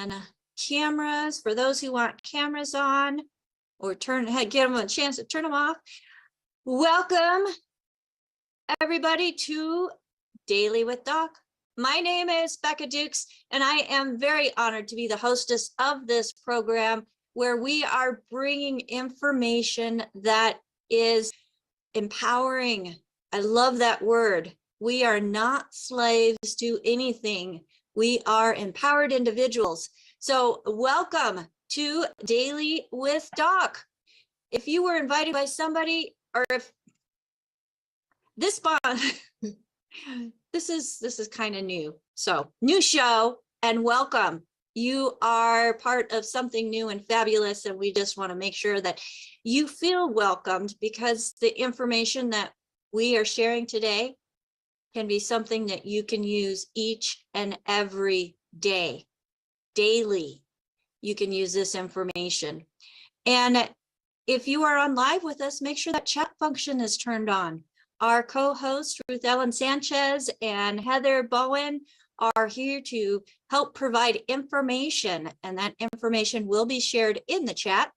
And cameras, for those who want cameras on or give them a chance to turn them off. Welcome everybody to Daily with Doc. My name is Becca Dukes, and I am very honored to be the hostess of this program where we are bringing information that is empowering. I love that word. We are not slaves to anything. We are empowered individuals. So welcome to Daily with Doc. If you were invited by somebody, or if this this is kind of new. So new show and welcome. You are part of something new and fabulous, and we just want to make sure that you feel welcomed, because the information that we are sharing today can be something that you can use each and every day. Daily, you can use this information. And if you are on live with us, make sure that chat function is turned on. Our co-hosts, Ruth Ellen Sanchez and Heather Bowen, are here to help provide information, and that information will be shared in the chat.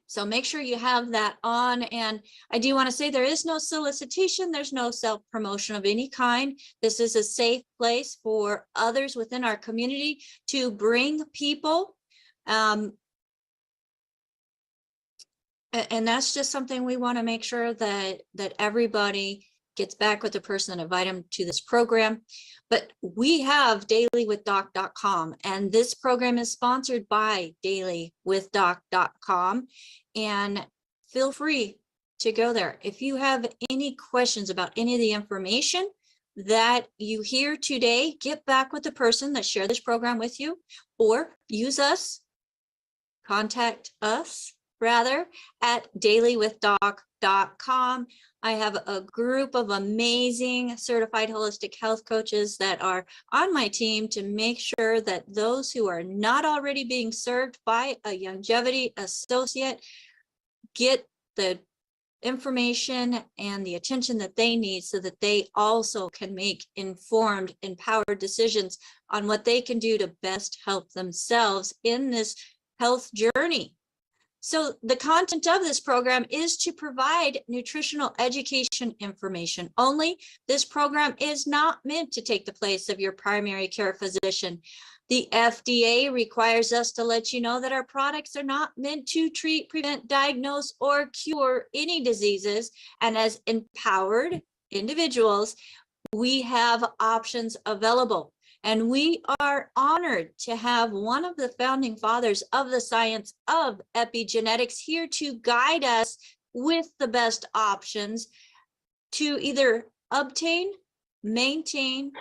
So make sure you have that on. And I do want to say there is no solicitation. There's no self-promotion of any kind. This is a safe place for others within our community to bring people. And that's just something we want to make sure that everybody gets back with the person and invite them to this program. But we have dailywithdoc.com, and this program is sponsored by dailywithdoc.com, and feel free to go there. If you have any questions about any of the information that you hear today, get back with the person that shared this program with you, or contact us rather at dailywithdoc.com. I have a group of amazing certified holistic health coaches that are on my team to make sure that those who are not already being served by a longevity associate get the information and the attention that they need, so that they also can make informed, empowered decisions on what they can do to best help themselves in this health journey. So the content of this program is to provide nutritional education information only. This program is not meant to take the place of your primary care physician. The FDA requires us to let you know that our products are not meant to treat, prevent, diagnose, or cure any diseases. And as empowered individuals, we have options available. And we are honored to have one of the founding fathers of the science of epigenetics here to guide us with the best options to either obtain, maintain,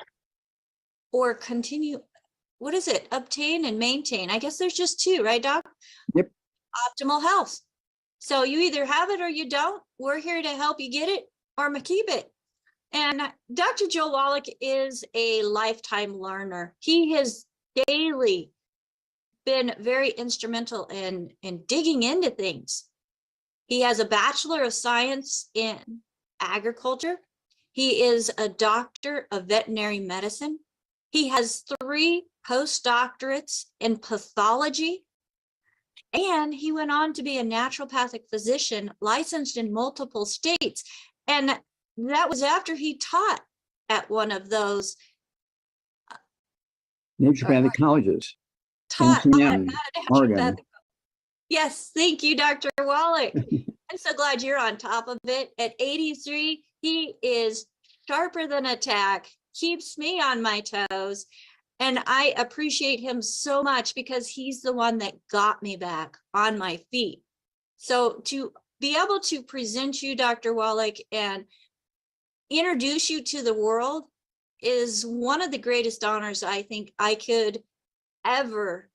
or continue. What is it? Obtain and maintain. I guess there's just two, right, Doc? Yep. Optimal health. So you either have it or you don't. We're here to help you get it or keep it. And Dr. Joe Wallach is a lifetime learner. He has daily been very instrumental in digging into things. He has a Bachelor of Science in Agriculture. He is a doctor of veterinary medicine. He has 3 postdoctorates in pathology. And he went on to be a naturopathic physician licensed in multiple states. And that was after he taught at one of those naturopathic colleges. In Oregon. Yes, thank you, Dr. Wallach. I'm so glad you're on top of it. At 83, he is sharper than a tack, keeps me on my toes, and I appreciate him so much because he's the one that got me back on my feet. So to be able to present you, Dr. Wallach, and introduce you to the world is one of the greatest honors I think I could ever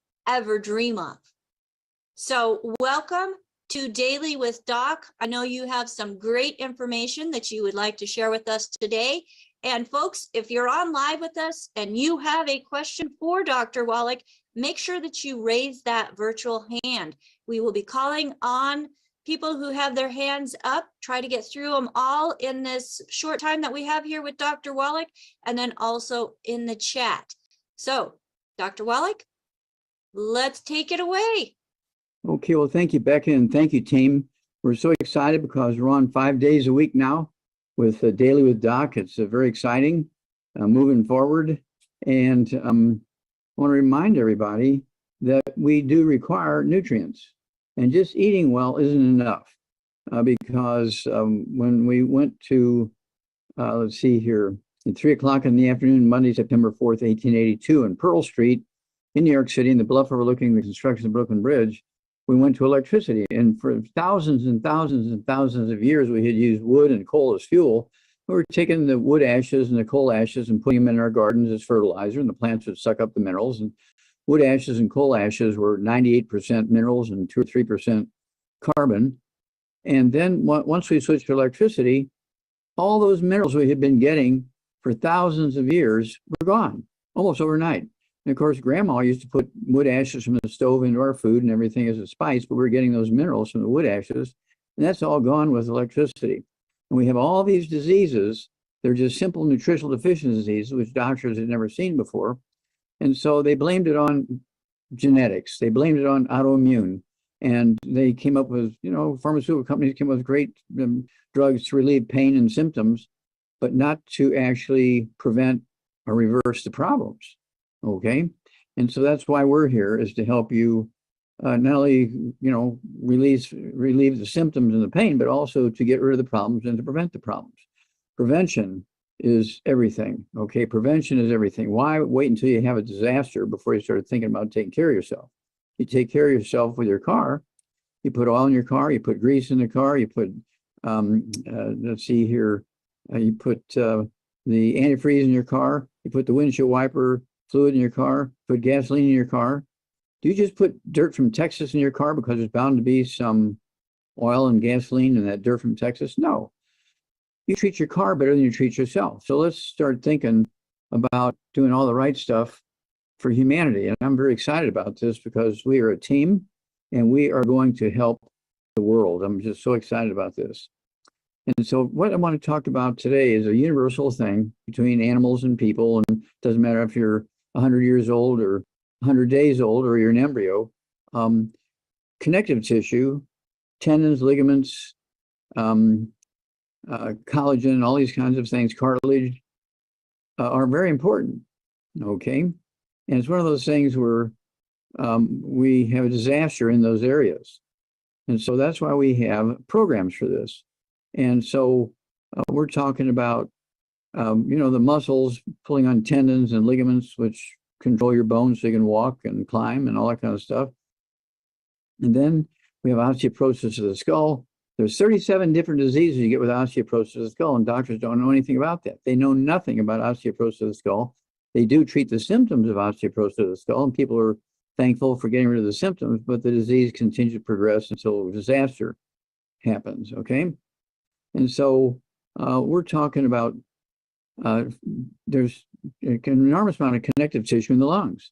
dream of. So welcome to Daily with Doc. I know you have some great information that you would like to share with us today. And folks, if you're on live with us and you have a question for Dr. Wallach, make sure that you raise that virtual hand. We will be calling on people who have their hands up, try to get through them all in this short time that we have here with Dr. Wallach, and then also in the chat. So, Dr. Wallach, let's take it away. Okay, well, thank you, Becca, and thank you, team. We're so excited because we're on 5 days a week now with Daily with Doc. It's very exciting, moving forward. And I want to remind everybody that we do require nutrients, and just eating well isn't enough because when we went to, let's see here, at 3 o'clock in the afternoon, Monday, September 4th, 1882, in Pearl Street in New York City, in the bluff overlooking the construction of Brooklyn Bridge, we went to electricity. And for thousands and thousands and thousands of years, we had used wood and coal as fuel. We were taking the wood ashes and the coal ashes and putting them in our gardens as fertilizer, and the plants would suck up the minerals. And wood ashes and coal ashes were 98% minerals and 2 or 3% carbon. And then once we switched to electricity, all those minerals we had been getting for thousands of years were gone almost overnight. And of course, Grandma used to put wood ashes from the stove into our food and everything as a spice, but we're getting those minerals from the wood ashes, and that's all gone with electricity. And we have all these diseases. They're just simple nutritional deficiency diseases, which doctors had never seen before. And so they blamed it on genetics. They blamed it on autoimmune. And they came up with, pharmaceutical companies came up with great drugs to relieve pain and symptoms, but not to actually prevent or reverse the problems. Okay. And so that's why we're here, is to help you not only, relieve the symptoms and the pain, but also to get rid of the problems and to prevent the problems. Prevention is everything. Okay. Prevention is everything. Why wait until you have a disaster before you start thinking about taking care of yourself? You take care of yourself with your car. You put oil in your car. You put grease in the car. You put, let's see here, you put the antifreeze in your car. You put the windshield wiper fluid in your car. Put gasoline in your car. Do you just put dirt from Texas in your car because there's bound to be some oil and gasoline in that dirt from Texas? No. You treat your car better than you treat yourself. So let's start thinking about doing all the right stuff for humanity. And I'm very excited about this because we are a team and we are going to help the world. I'm just so excited about this. And so what I want to talk about today is a universal thing between animals and people. And it doesn't matter if you're 100 years old or 100 days old or you're an embryo. Connective tissue, tendons, ligaments, collagen, all these kinds of things, cartilage, are very important. Okay. And it's one of those things where we have a disaster in those areas. And so that's why we have programs for this. And so we're talking about, the muscles pulling on tendons and ligaments, which control your bones so you can walk and climb and all that kind of stuff. And then we have osteoporosis of the skull. There's 37 different diseases you get with osteoporosis of the skull, and doctors don't know anything about that. They know nothing about osteoporosis of the skull. They do treat the symptoms of osteoporosis of the skull, and people are thankful for getting rid of the symptoms, but the disease continues to progress until a disaster happens, okay? And so we're talking about there's an enormous amount of connective tissue in the lungs.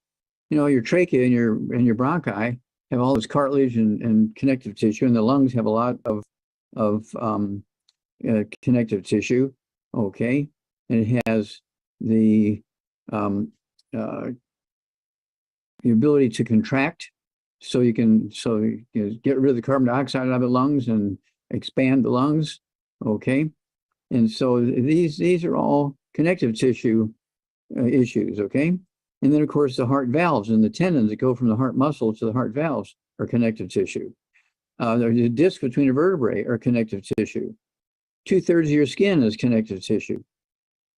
Your trachea and your bronchi have all this cartilage and connective tissue, and the lungs have a lot of connective tissue, okay? And it has the ability to contract, so you get rid of the carbon dioxide out of the lungs and expand the lungs, okay? And so these are all connective tissue issues, okay? And then, of course, the heart valves and the tendons that go from the heart muscle to the heart valves are connective tissue. The disc between the vertebrae are connective tissue. 2/3 of your skin is connective tissue.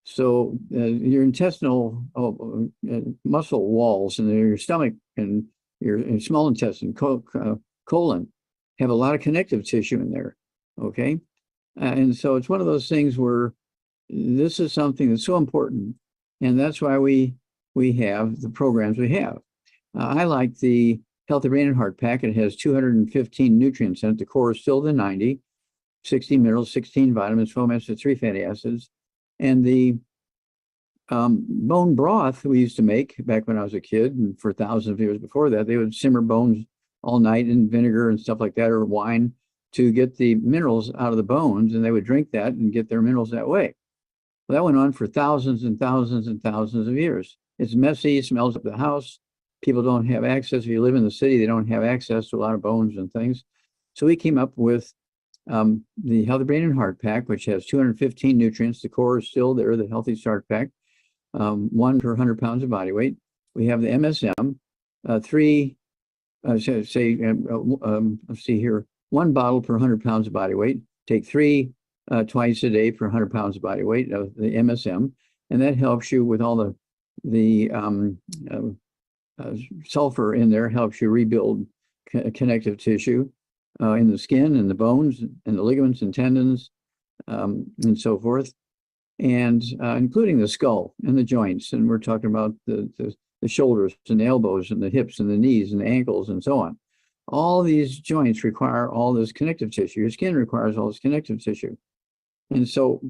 So your intestinal muscle walls and your stomach and your small intestine, colon, have a lot of connective tissue in there, okay? And so it's one of those things where this is something that's so important, and that's why we have the programs we have. I like the Healthy Brain and Heart Pack. It has 215 nutrients in it. The core is still the 90, 16 minerals, 16 vitamins, 12 omega-3 fatty acids. And the bone broth we used to make back when I was a kid, and for thousands of years before that, they would simmer bones all night in vinegar and stuff like that, or wine, to get the minerals out of the bones, and they would drink that and get their minerals that way. Well, that went on for thousands and thousands and thousands of years. It's messy, smells up the house, people don't have access. If you live in the city, they don't have access to a lot of bones and things. So we came up with the Healthy Brain and Heart Pack, which has 215 nutrients. The core is still there, the Healthy Start Pack, 1 per 100 pounds of body weight. We have the MSM, let's see here, 1 bottle per 100 pounds of body weight. Take 3 twice a day per 100 pounds of body weight of the MSM, and that helps you with all the sulfur in there, helps you rebuild connective tissue in the skin and the bones and the ligaments and tendons and so forth, and including the skull and the joints. And we're talking about the shoulders and the elbows and the hips and the knees and the ankles and so on. All these joints require all this connective tissue. Your skin requires all this connective tissue. And so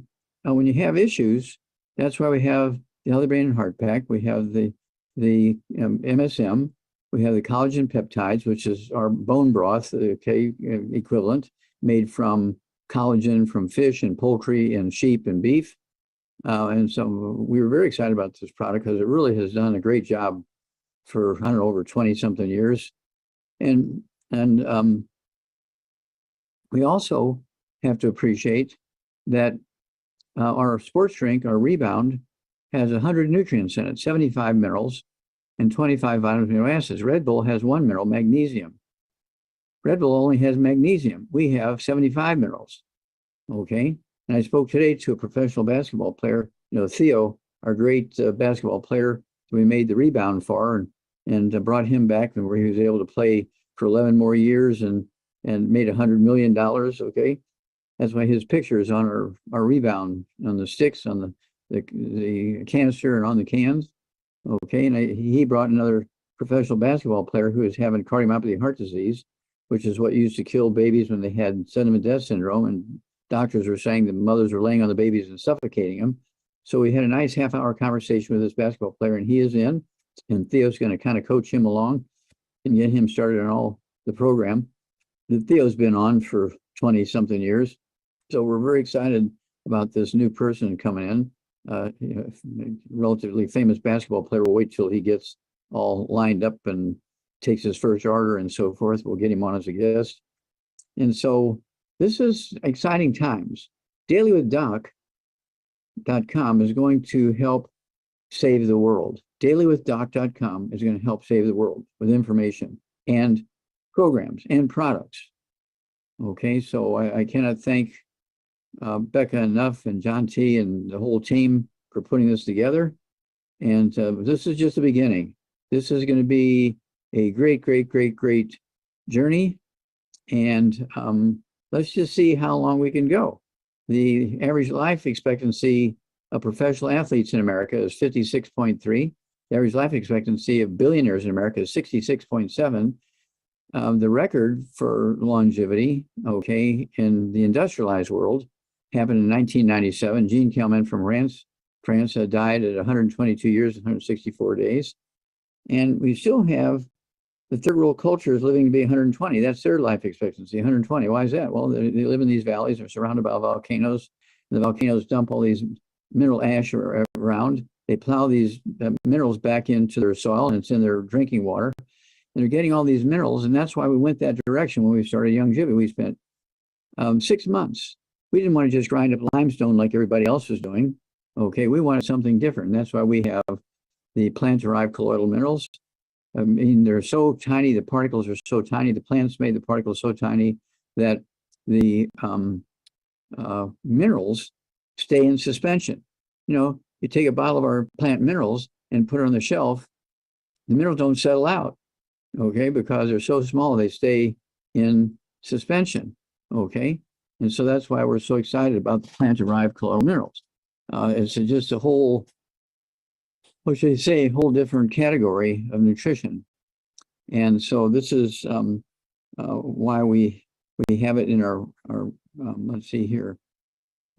when you have issues, that's why we have the Healthy Brain and Heart Pack. We have the MSM. We have the collagen peptides, which is our bone broth, equivalent, made from collagen from fish and poultry and sheep and beef. And so we were very excited about this product because it really has done a great job for, I don't know, over 20-something years. And we also have to appreciate that our sports drink, our Rebound, has 100 nutrients in it, 75 minerals, and 25 vitamins and amino acids. Red Bull has 1 mineral, magnesium. Red Bull only has magnesium. We have 75 minerals. Okay. And I spoke today to a professional basketball player, Theo, our great basketball player we made the Rebound for, and brought him back, and where he was able to play for 11 more years and made $100 million. Okay. That's why his picture is on our Rebound, on the sticks, on the canister and on the cans. Okay. And he brought another professional basketball player who is having cardiomyopathy heart disease, which is what used to kill babies when they had sudden death syndrome. And doctors were saying the mothers were laying on the babies and suffocating them. So we had a nice half-hour conversation with this basketball player, and he is in, and Theo's going to kind of coach him along and get him started on all the program that Theo's been on for 20-something years. So we're very excited about this new person coming in. Relatively famous basketball player. We'll wait till he gets all lined up and takes his first order and so forth. We'll get him on as a guest. And so this is exciting times. dailywithdoc.com is going to help save the world. dailywithdoc.com is going to help save the world with information and programs and products. Okay, so I cannot thank Becca enough, and John T. and the whole team for putting this together. And this is just the beginning. This is going to be a great, great, great, great journey. And let's just see how long we can go. The average life expectancy of professional athletes in America is 56.3. The average life expectancy of billionaires in America is 66.7. The record for longevity, okay, in the industrialized world happened in 1997. Jean Calment from France died at 122 years, 164 days. And we still have the third world culture is living to be 120. That's their life expectancy, 120. Why is that? Well, they live in these valleys. They're surrounded by volcanoes. The volcanoes dump all these mineral ash around. They plow these minerals back into their soil, and it's in their drinking water. And they're getting all these minerals, and that's why we went that direction when we started Youngevity. We spent 6 months. We didn't want to just grind up limestone like everybody else was doing. Okay, we wanted something different. And that's why we have the plant-derived colloidal minerals. I mean, they're so tiny, the particles are so tiny, the plants made the particles so tiny that the minerals stay in suspension. You take a bottle of our plant minerals and put it on the shelf, the minerals don't settle out, okay, because they're so small, they stay in suspension, okay? And so that's why we're so excited about the plant-derived colloidal minerals. It's just a whole, what should I say, a whole different category of nutrition. And so this is why we have it in our let's see here.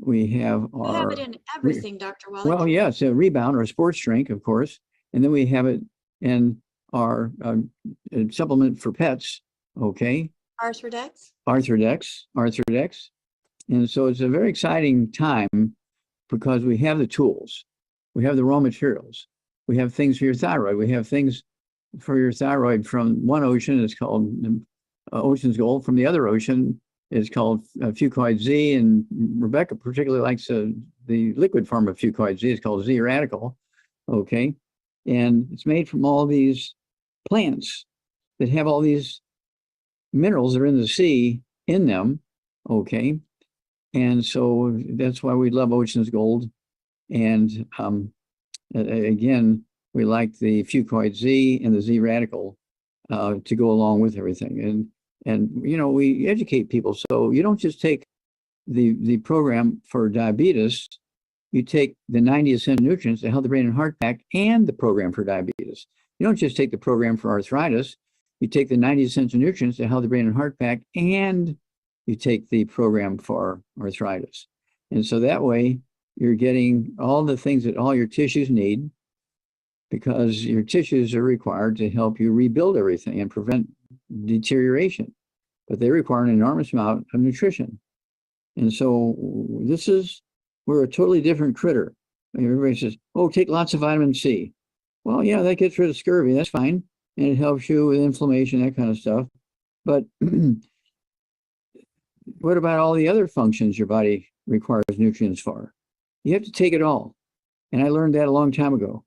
We have it in everything, Dr. Wallach. Well, yeah, it's a Rebound, or a sports drink, of course. And then we have it in our supplement for pets, okay? Arthrodex. And so it's a very exciting time because we have the tools. We have the raw materials. We have things for your thyroid. We have things for your thyroid from one ocean is called Ocean's Gold. From the other ocean is called Fucoid Z, and Rebecca particularly likes the liquid form of Fucoid Z. It's called Z radical. Okay, and it's made from all these plants that have all these minerals that are in the sea in them. Okay, and so that's why we love Ocean's Gold. And again, we like the Fucoid Z and the Z radical to go along with everything. And you know, we educate people. So you don't just take the program for diabetes, you take the 90 essential nutrients, the healthy brain and heart pack, and the program for diabetes. You don't just take the program for arthritis, you take the 90 essential nutrients, the healthy brain and heart pack, and you take the program for arthritis. And so that way you're getting all the things that all your tissues need, because your tissues are required to help you rebuild everything and prevent deterioration. But they require an enormous amount of nutrition. And so we're a totally different critter. Everybody says, oh, take lots of vitamin C. Well, yeah, that gets rid of scurvy. That's fine. And it helps you with inflammation, that kind of stuff. But what about all the other functions your body requires nutrients for? You have to take it all. And I learned that a long time ago.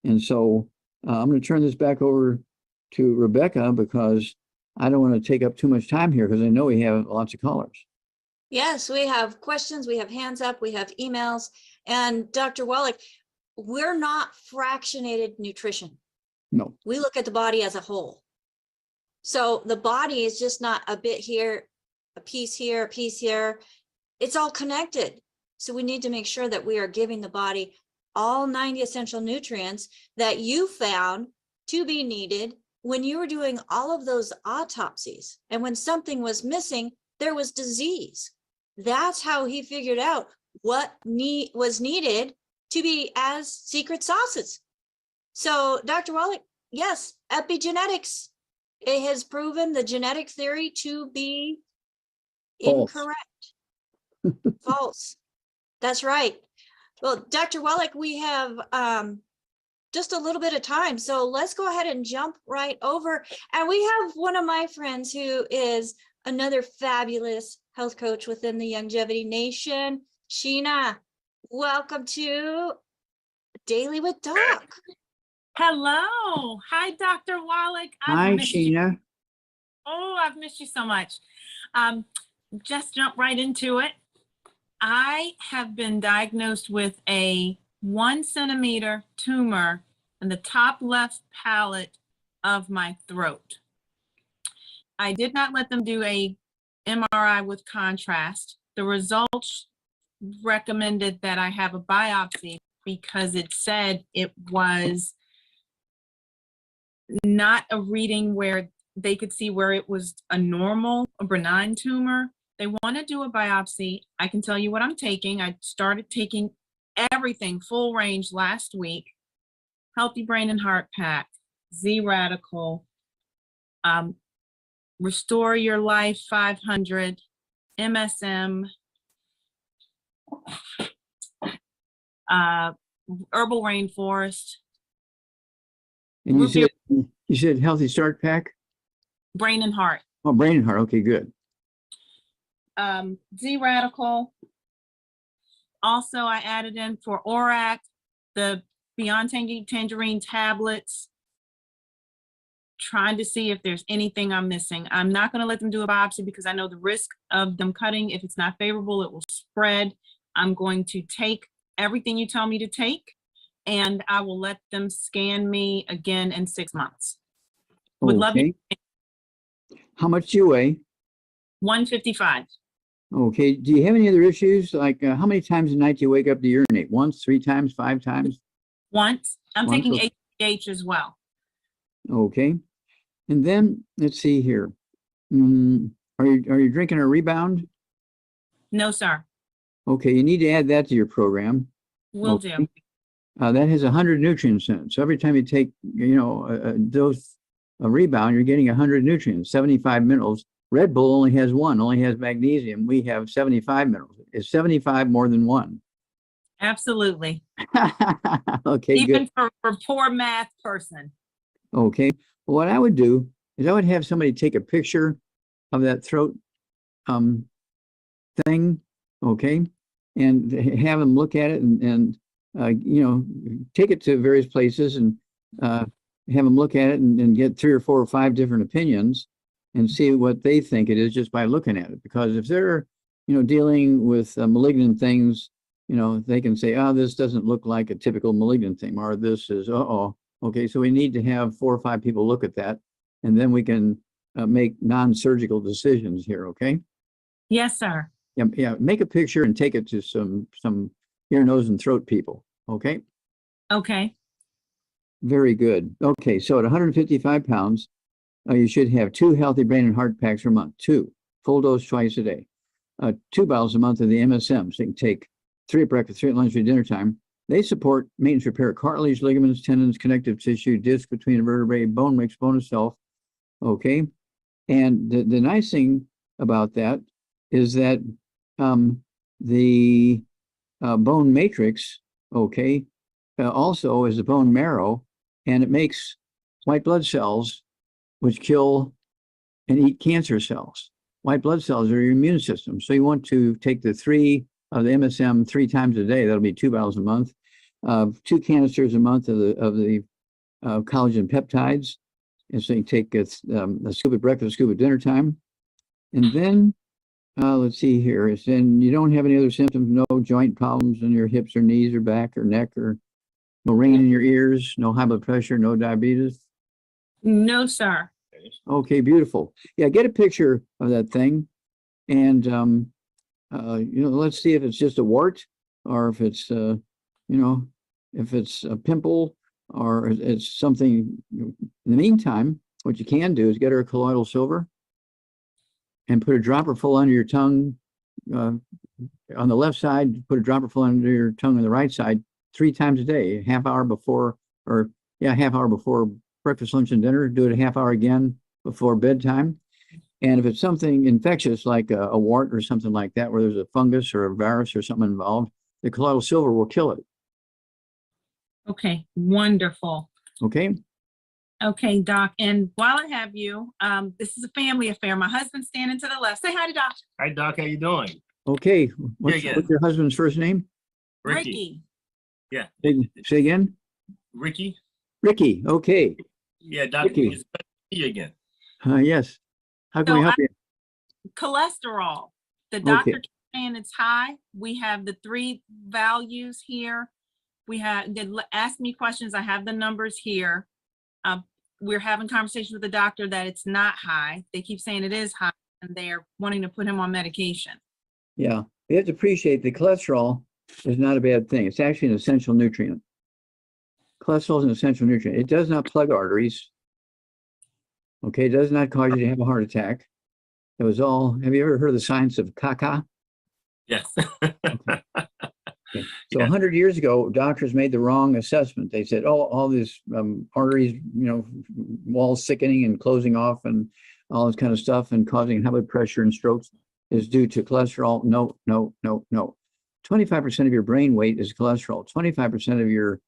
And so I'm going to turn this back over to Rebecca, because I don't want to take up too much time here, because I know we have lots of callers. Yes, we have questions, we have hands up, we have emails. And Dr. Wallach, we're not fractionated nutrition. No. We look at the body as a whole. So the body is just not a bit here, a piece here, a piece here. It's all connected. So we need to make sure that we are giving the body all 90 essential nutrients that you found to be needed when you were doing all of those autopsies. And when something was missing, there was disease. That's how he figured out what was needed to be as secret sauces. So Dr. Wallach, yes, epigenetics, it has proven the genetic theory to be False. incorrect. False. That's right. Well, Dr. Wallach, we have just a little bit of time, so let's go ahead and jump right over. And we have one of my friends who is another fabulous health coach within the Longevity Nation, Sheena. Welcome to Daily with Doc. Hello. Hi, Dr. Wallach. Hi, Sheena. Oh, I've missed you so much. Just jump right into it. I have been diagnosed with a 1 centimeter tumor in the top left palate of my throat. I did not let them do a MRI with contrast. The results recommended that I have a biopsy because it said it was not a reading where they could see where it was a benign tumor. They want to do a biopsy. I can tell you what I'm taking. I started taking everything full range last week. Healthy Brain and Heart Pack, Z Radical, Restore Your Life 500, MSM, Herbal Rainforest. And you said Healthy Start Pack? Brain and Heart. Oh, Brain and Heart. Okay, good. Z Radical. Also, I added in for ORAC, the Beyond Tangerine tablets, trying to see if there's anything I'm missing. I'm not going to let them do a biopsy because I know the risk of them cutting. If it's not favorable, it will spread. I'm going to take everything you tell me to take, and I will let them scan me again in 6 months. Would love you. How much do you weigh? 155. Okay. Do you have any other issues? Like how many times a night do you wake up to urinate? Once, 3 times, 5 times? Once. I'm taking HGH as well. Okay. And then let's see here. Are you drinking a Rebound? No, sir. Okay, you need to add that to your program. Will do. That has 100 nutrients in it. So every time you take, a dose of Rebound, you're getting 100 nutrients, 75 minerals. Red Bull only has 1, only has magnesium. We have 75 minerals. Is 75 more than 1? Absolutely. Okay, even good. for poor math person. Okay. What I would do is I would have somebody take a picture of that throat thing, okay, and have them look at it and you know, take it to various places and have them look at it and get 3 or 4 or 5 different opinions and see what they think it is just by looking at it. Because if they're, you know, dealing with malignant things, you know, they can say, oh, this doesn't look like a typical malignant thing, or this is, uh-oh. Okay, so we need to have 4 or 5 people look at that, and then we can make non-surgical decisions here, okay? Yes, sir. Yeah, make a picture and take it to some ear, nose, and throat people, okay? Okay. Very good. Okay, so at 155 pounds, you should have 2 healthy brain and heart packs per month, 2, full dose twice a day, 2 bottles a month of the MSM, so you can take 3 at breakfast, 3 at lunch, 3 at dinner time. They support maintenance repair, cartilage, ligaments, tendons, connective tissue, disc between the vertebrae, bone mix, bone itself. Okay. And the nice thing about that is that the bone matrix, okay, also is the bone marrow, and it makes white blood cells which kill and eat cancer cells. White blood cells are your immune system. So you want to take the 3 of the MSM 3 times a day. That'll be 2 bottles a month. 2 canisters a month of the collagen peptides. And so you take a scoop at breakfast, a scoop at dinner time. And then, let's see here. Then you don't have any other symptoms, no joint problems in your hips or knees or back or neck, or no ringing in your ears, no high blood pressure, no diabetes. No, sir. Okay, beautiful. Yeah, get a picture of that thing. And, you know, let's see if it's just a wart, or if it's, you know, if it's a pimple, or it's something. In the meantime, what you can do is get her a colloidal silver and put a dropper full under your tongue on the left side, put a dropper full under your tongue on the right side 3 times a day, half hour before, or half hour before breakfast, lunch, and dinner. Do it a half hour again before bedtime. And if it's something infectious like a wart or something like that, where there's a fungus or a virus or something involved, the colloidal silver will kill it. Okay, wonderful. Okay. Okay, Doc. And while I have you, this is a family affair. My husband's standing to the left. Say hi to Doc. Hi, Doc. How you doing? Okay. What's again. your husband's first name? Ricky. Yeah. Say again. Ricky. Ricky. Okay. Yeah, Doc. Ricky. It's good to see you again. Yes. How can we help you? Cholesterol. The doctor keeps saying it's high. We have the 3 values here. We have, they ask me questions. I have the numbers here. We're having conversations with the doctor that it's not high. They keep saying it is high, and they're wanting to put him on medication. Yeah. We have to appreciate the cholesterol is not a bad thing. It's actually an essential nutrient. Cholesterol is an essential nutrient. It does not plug arteries. Okay. It does not cause you to have a heart attack. It was all, have you ever heard of the science of caca? Yes. Okay. So 100 years ago, doctors made the wrong assessment. They said, oh, all these arteries, you know, walls thickening and closing off and all this kind of stuff and causing high blood pressure and strokes is due to cholesterol. No, no, no, no. 25% of your brain weight is cholesterol. 25% of your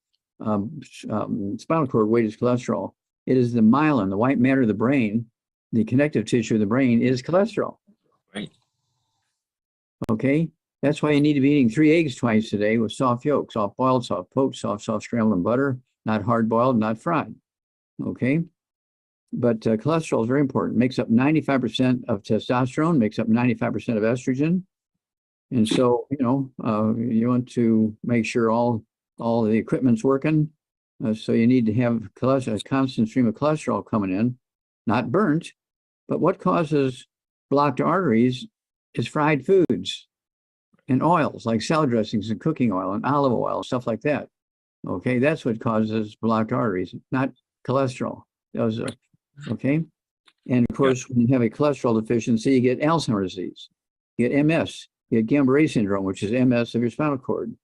spinal cord weight is cholesterol. It is the myelin, the white matter of the brain, the connective tissue of the brain is cholesterol. Right. Okay. That's why you need to be eating 3 eggs twice a day with soft yolk, soft boiled, soft poached, soft scrambled in butter, not hard boiled, not fried. Okay. But cholesterol is very important. Makes up 95% of testosterone, makes up 95% of estrogen. And so, you know, you want to make sure all the equipment's working. So you need to have a constant stream of cholesterol coming in, not burnt. But what causes blocked arteries is fried foods and oils like salad dressings and cooking oil and olive oil, stuff like that. Okay, that's what causes blocked arteries, not cholesterol. Those are, okay. And of course, when you have a cholesterol deficiency, you get Alzheimer's disease, you get MS, you get Guillain-Barré syndrome, which is MS of your spinal cord.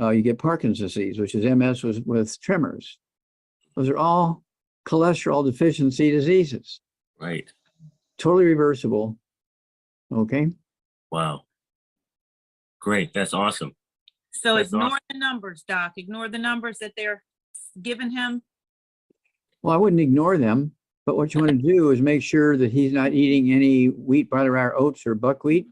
You get Parkinson's disease, which is MS with tremors. Those are all cholesterol deficiency diseases. Right. Totally reversible. Okay. Wow. Great. That's awesome. So That's ignore awesome. the numbers, Doc. Ignore the numbers that they're giving him. Well, I wouldn't ignore them, but what you want to do is make sure that he's not eating any wheat, barley, rye, oats, or buckwheat.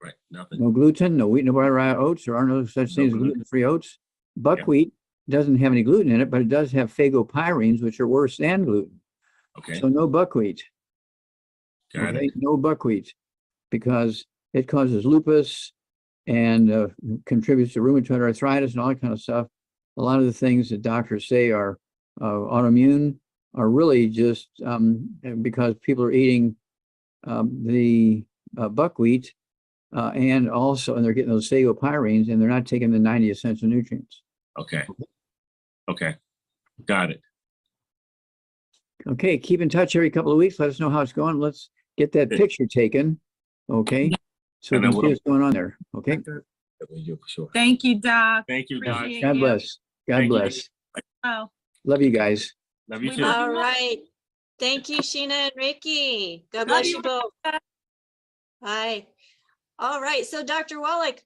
Right. Nothing. No gluten, no wheat, no barley, rye, oats. There are no such things as gluten-free oats. Buckwheat doesn't have any gluten in it, but it does have phagopyrines, which are worse than gluten. Okay. So no buckwheat. Got Okay, it. no buckwheat, because it causes lupus and contributes to rheumatoid arthritis and all that kind of stuff. A lot of the things that doctors say are autoimmune are really just because people are eating the buckwheat and they're getting those phagopyrines, and they're not taking the 90 essential nutrients. Okay. Okay. Got it. Okay, keep in touch every couple of weeks. Let us know how it's going. Let's get that picture taken. Okay, so we can see what's going on there. Okay. Sure. Thank you, Doc. Thank you, Doc. Appreciate God you. bless. God Thank you. bless. Oh, Love you guys. Love you We too. love All right. Thank you, Sheena and Ricky. God Love bless you, you both. Bye. All right. So Dr. Wallach,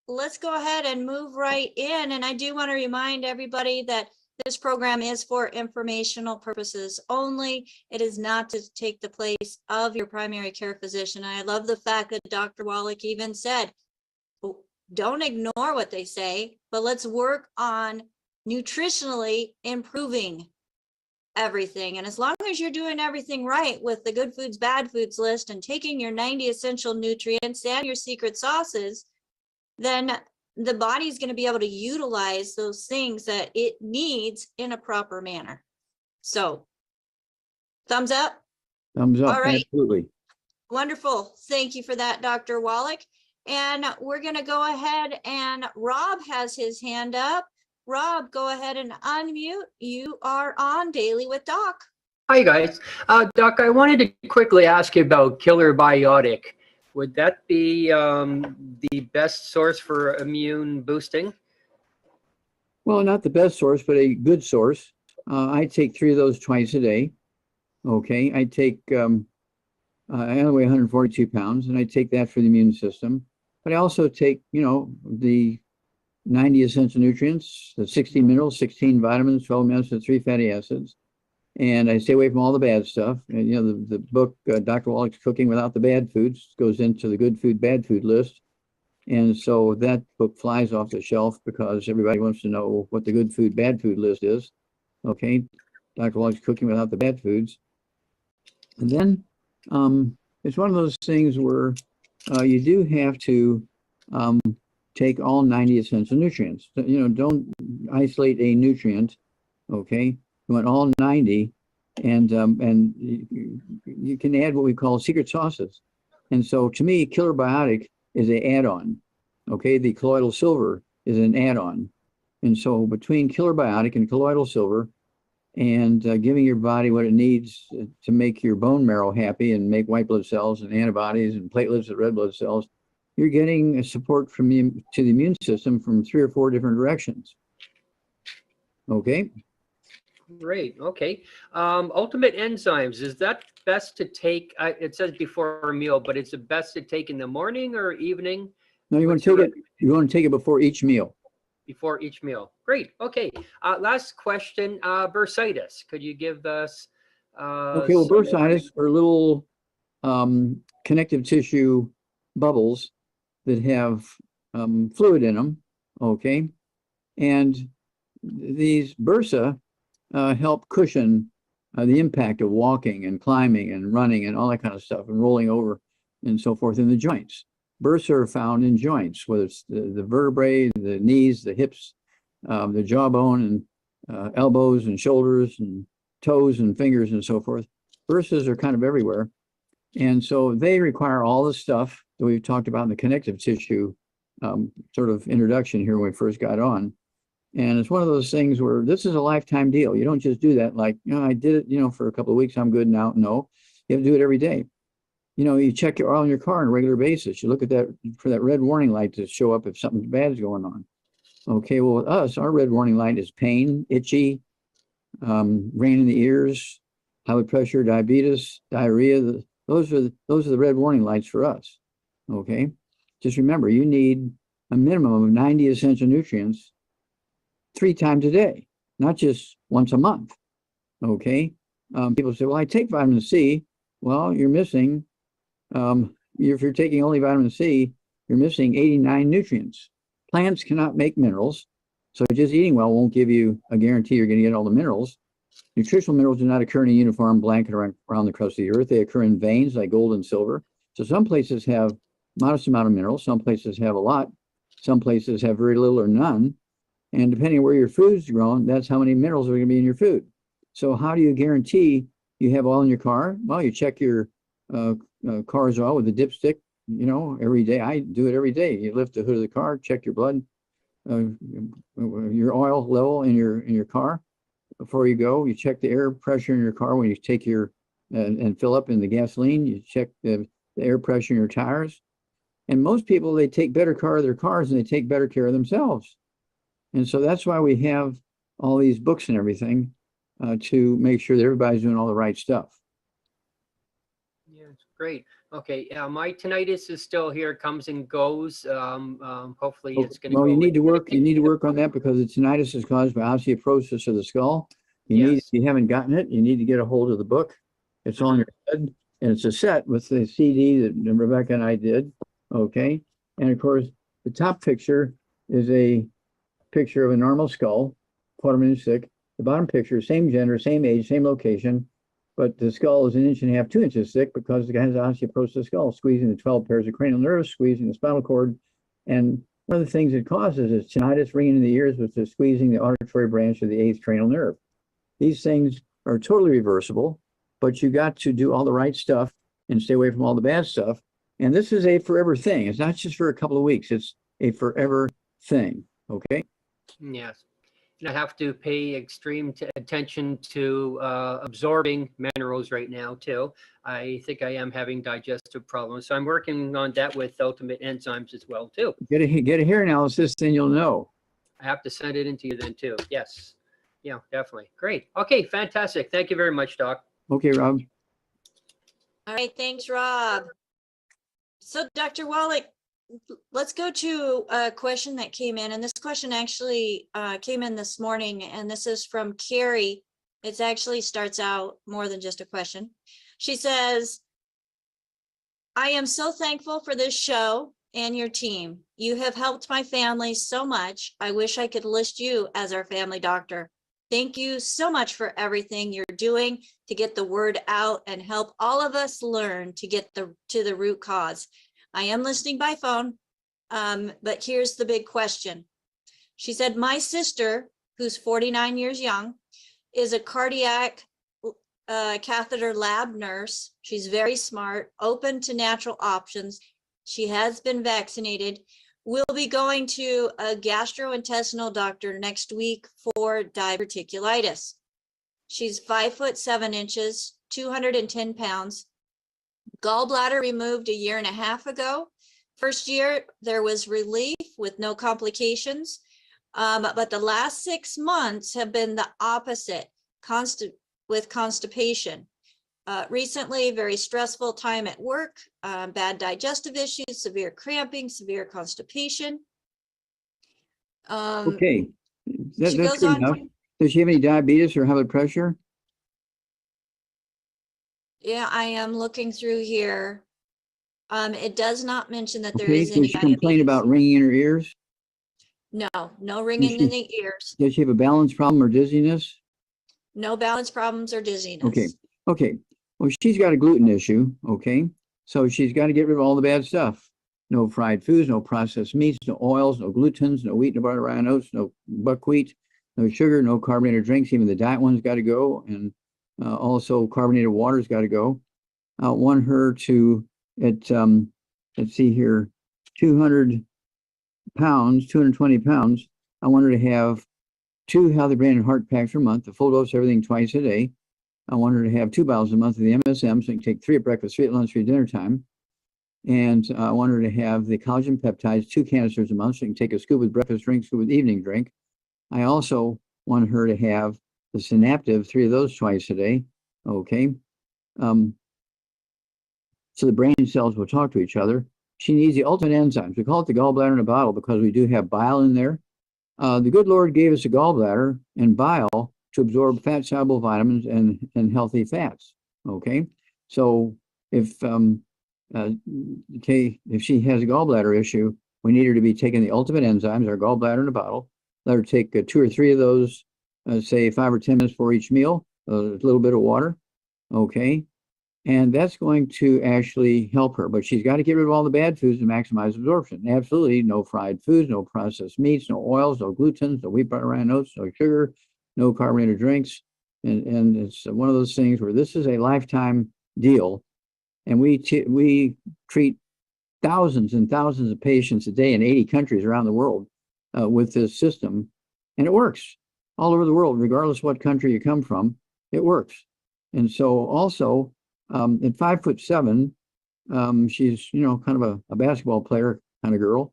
let's go ahead and move right in. And I do want to remind everybody that this program is for informational purposes only. It is not to take the place of your primary care physician. And I love the fact that Dr. Wallach even said, don't ignore what they say, but let's work on nutritionally improving everything. And as long as you're doing everything right with the good foods, bad foods list and taking your 90 essential nutrients and your secret sauces, then the body's going to be able to utilize those things that it needs in a proper manner. So thumbs up. Thumbs up. All right. Absolutely. Wonderful. Thank you for that, Dr. Wallach. And we're going to go ahead, and Rob has his hand up. Rob, go ahead and unmute. You are on Daily with Doc. Hi, guys. Doc, I wanted to quickly ask you about Killer Biotic. Would that be the best source for immune boosting? Well, not the best source, but a good source. I take 3 of those twice a day. Okay. I take, I only weigh 142 pounds, and I take that for the immune system. But I also take, the 90 essential nutrients, the 16 minerals, 16 vitamins, 12 amino acids, 3 fatty acids. And I stay away from all the bad stuff. And, the book, Dr. Wallach's Cooking Without the Bad Foods, goes into the good food, bad food list. And so that book flies off the shelf because everybody wants to know what the good food, bad food list is. Okay. Dr. Wallach's Cooking Without the Bad Foods. And then it's one of those things where you do have to take all 90 essential nutrients. Don't isolate a nutrient. Okay. You want all 90, and you can add what we call secret sauces. And so to me, Killer Biotic is an add-on. Okay. The colloidal silver is an add-on. And so between Killer Biotic and colloidal silver, and giving your body what it needs to make your bone marrow happy and make white blood cells and antibodies and platelets and red blood cells, you're getting a support from to the immune system from 3 or 4 different directions. Okay. Great. Okay. Ultimate enzymes, is that best to take? It says before a meal, but it's best to take in the morning or evening? No, you want to take it. You want to take it before each meal. Before each meal. Great. Okay. Last question. Bursitis. Could you give us? Okay. Well, bursitis are little connective tissue bubbles that have fluid in them. Okay, and these bursa help cushion the impact of walking and climbing and running and all that kind of stuff and rolling over and so forth in the joints. Bursa are found in joints, whether it's the vertebrae, the knees, the hips, the jawbone, and elbows and shoulders and toes and fingers and so forth. Bursas are kind of everywhere. And so they require all the stuff that we've talked about in the connective tissue sort of introduction here when we first got on. And it's one of those things where this is a lifetime deal. You don't just do that like, I did it, for a couple of weeks, I'm good now. No, you have to do it every day. You check your oil in your car on a regular basis. You look at that for that red warning light to show up if something bad is going on. Okay, well, with us, our red warning light is pain, itchy, rain in the ears, high blood pressure, diabetes, diarrhea. Those are the red warning lights for us. Okay, just remember, you need a minimum of 90 essential nutrients 3 times a day, not just once a month. Okay. People say, well, I take vitamin C. Well, you're missing, if you're taking only vitamin C, you're missing 89 nutrients. Plants cannot make minerals. So just eating well won't give you a guarantee you're going to get all the minerals. Nutritional minerals do not occur in a uniform blanket around the crust of the earth. They occur in veins like gold and silver. So some places have modest amount of minerals. Some places have a lot. Some places have very little or none. And depending on where your food's grown, that's how many minerals are going to be in your food. So how do you guarantee you have oil in your car? Well, you check your car's oil with a dipstick, every day. I do it every day. You lift the hood of the car, check your blood, your oil level in your car. Before you go, you check the air pressure in your car when you take your and fill up in the gasoline. You check the air pressure in your tires. And most people, they take better care of their cars and they take better care of themselves. And so that's why we have all these books and everything to make sure that everybody's doing all the right stuff. Yeah, it's great. Okay, my tinnitus is still here, comes and goes. Hopefully it's going to go. Well, you need to work on that because the tinnitus is caused by osteoporosis of the skull. If you haven't gotten it, you need to get a hold of the book. It's on your head, and it's a set with the CD that Rebecca and I did. Okay, and of course, the top picture is a picture of a normal skull, 1/4 inch thick. The bottom picture, same gender, same age, same location, but the skull is 1.5 inches, 2 inches thick because the guy has osteoporosis skull, squeezing the 12 pairs of cranial nerves, squeezing the spinal cord. And one of the things it causes is tinnitus, ringing in the ears, which is squeezing the auditory branch of the 8th cranial nerve. These things are totally reversible, but you got to do all the right stuff and stay away from all the bad stuff. And this is a forever thing. It's not just for a couple of weeks. It's a forever thing. Okay? Yes. And I have to pay extreme attention to absorbing minerals right now, too. I think I am having digestive problems. So I'm working on that with ultimate enzymes as well, too. Get a hair analysis, then you'll know. I have to send it into you then, too. Yes. Yeah, definitely. Great. Okay, fantastic. Thank you very much, Doc. Okay, Rob. All right, thanks, Rob. So Dr. Wallach, let's go to a question that came in, and this question actually came in this morning, and this is from Carrie. It actually starts out more than just a question. She says, I am so thankful for this show and your team. You have helped my family so much. I wish I could list you as our family doctor. Thank you so much for everything you're doing to get the word out and help all of us learn to get to the root cause. I am listening by phone, but here's the big question. She said, my sister, who's 49 years young, is a cardiac catheter lab nurse. She's very smart, open to natural options. She has been vaccinated. We'll be going to a gastrointestinal doctor next week for diverticulitis. She's 5'7", 210 pounds. Gallbladder removed 1.5 years ago. First year, there was relief with no complications. But the last 6 months have been the opposite, with constipation. Recently, very stressful time at work, bad digestive issues, severe cramping, severe constipation. Okay, that's goes good on enough. Does she have any diabetes or high blood pressure? Yeah, I am looking through here. It does not mention that there Okay, is any does she complain diabetes. about ringing in her ears? No ringing in the ears. Does she have a balance problem or dizziness? No balance problems or dizziness. Okay. Well, she's got a gluten issue, okay? So she's got to get rid of all the bad stuff. No fried foods, no processed meats, no oils, no glutens, no wheat, no butter, rye oats, no buckwheat, no sugar, no carbonated drinks. Even the diet one's got to go. And also carbonated water's got to go. I want her to, let's see here, 200 pounds, 220 pounds. I want her to have 2 healthy brain and heart packs per month, a full dose of everything twice a day. I want her to have 2 bottles a month of the MSM, so you can take 3 at breakfast, 3 at lunch, 3 at dinner time. And I want her to have the collagen peptides, 2 canisters a month, so you can take a scoop with breakfast drink, scoop with evening drink. I also want her to have the Synaptive, 3 of those twice a day. Okay. So the brain cells will talk to each other. She needs the ultimate enzymes. We call it the gallbladder in a bottle because we do have bile in there. The good Lord gave us a gallbladder and bile to absorb fat soluble vitamins and healthy fats. Okay, so if if she has a gallbladder issue, we need her to be taking the ultimate enzymes, our gallbladder in a bottle. Let her take 2 or 3 of those, say 5 or 10 minutes for each meal, a little bit of water. Okay, and that's going to actually help her. But she's got to get rid of all the bad foods to maximize absorption. Absolutely no fried foods, no processed meats, no oils, no glutens, no wheat, butter, rye, oats, no sugar, no carbonated drinks. And it's one of those things where this is a lifetime deal. And we treat thousands and thousands of patients a day in 80 countries around the world with this system. And it works all over the world, regardless of what country you come from, it works. And so also, at 5'7", she's, kind of a basketball player kind of girl.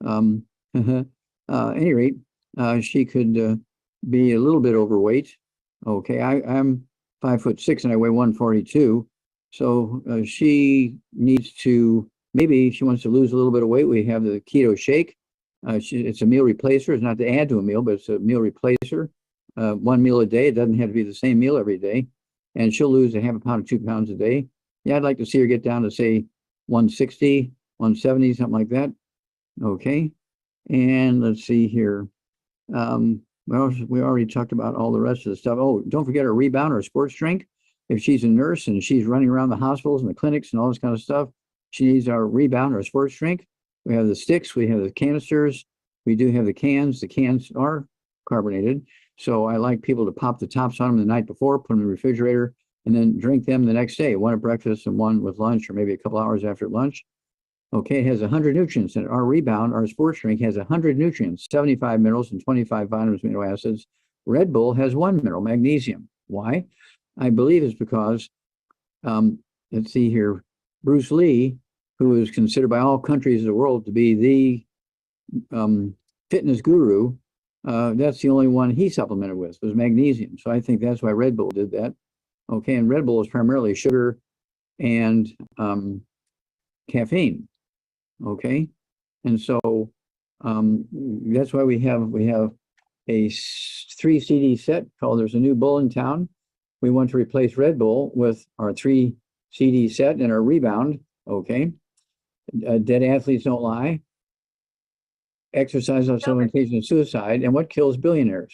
At any rate, she could be a little bit overweight. Okay, I'm 5'6" and I weigh 142. So she needs to, maybe she wants to lose a little bit of weight. We have the keto shake. It's a meal replacer. It's not to add to a meal, but it's a meal replacer. 1 meal a day. It doesn't have to be the same meal every day. And she'll lose a half a pound to 2 pounds a day. Yeah, I'd like to see her get down to, say, 160, 170, something like that. Okay. And let's see here. Well, we already talked about all the rest of the stuff. Oh, don't forget her rebound or sports drink. If she's a nurse and she's running around the hospitals and the clinics and all this kind of stuff, she needs our rebound or sports drink. We have the sticks, we have the canisters, we do have the cans. The cans are carbonated. So I like people to pop the tops on them the night before, put them in the refrigerator, and then drink them the next day, one at breakfast and one with lunch, or maybe a couple hours after lunch. Okay, it has 100 nutrients, and our rebound, our sports drink, has 100 nutrients, 75 minerals and 25 vitamins, amino acids. Red Bull has 1 mineral, magnesium. Why? I believe it's because, let's see here, Bruce Lee, who is considered by all countries of the world to be the fitness guru, that's the only one he supplemented with, was magnesium. So I think that's why Red Bull did that. Okay, and Red Bull is primarily sugar and caffeine. Okay, and so that's why we have a 3 CD set called "There's a New Bull in Town." We want to replace Red Bull with our 3 CD set and our rebound. Okay, dead athletes don't lie. Exercise on supplementation of suicide, and what kills billionaires.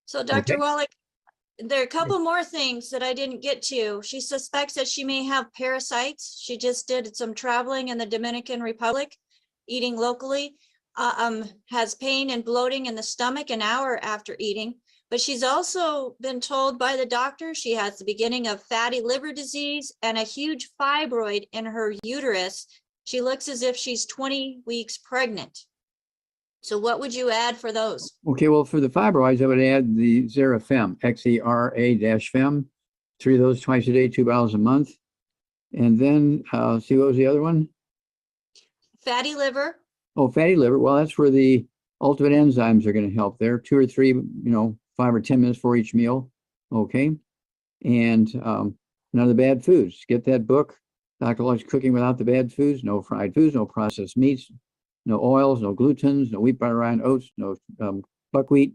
So Dr. Okay. Wallach, there are a couple more things that I didn't get to. She suspects that she may have parasites. She just did some traveling in the Dominican Republic, eating locally, has pain and bloating in the stomach an hour after eating. But she's also been told by the doctor she has the beginning of fatty liver disease and a huge fibroid in her uterus. She looks as if she's 20 weeks pregnant. So what would you add for those? Okay, well, for the fibroids, I would add the Xerafem, XERA-Fem, 3 of those twice a day, 2 bottles a month. And then, see, what was the other one? Fatty liver. Oh, fatty liver. Well, that's where the ultimate enzymes are going to help there. 2 or 3, 5 or 10 minutes for each meal. Okay. And none of the bad foods. Get that book, Dr. Wallach's Cooking Without the Bad Foods. No fried foods, no processed meats, no oils, no glutens, no wheat, butter, rye, oats, no buckwheat.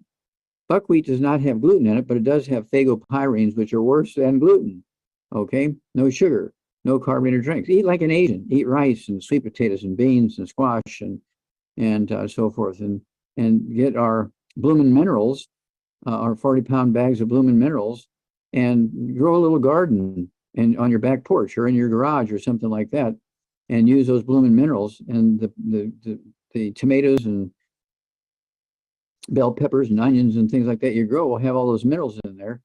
Buckwheat does not have gluten in it, but it does have phagopyrenes, which are worse than gluten. Okay, no sugar, no carbonated drinks. Eat like an Asian. Eat rice and sweet potatoes and beans and squash and so forth. And get our bloomin' minerals, our 40-pound bags of bloomin' minerals, and grow a little garden and on your back porch or in your garage or something like that. And use those bloomin' minerals, and the tomatoes and bell peppers and onions and things like that you grow will have all those minerals in there,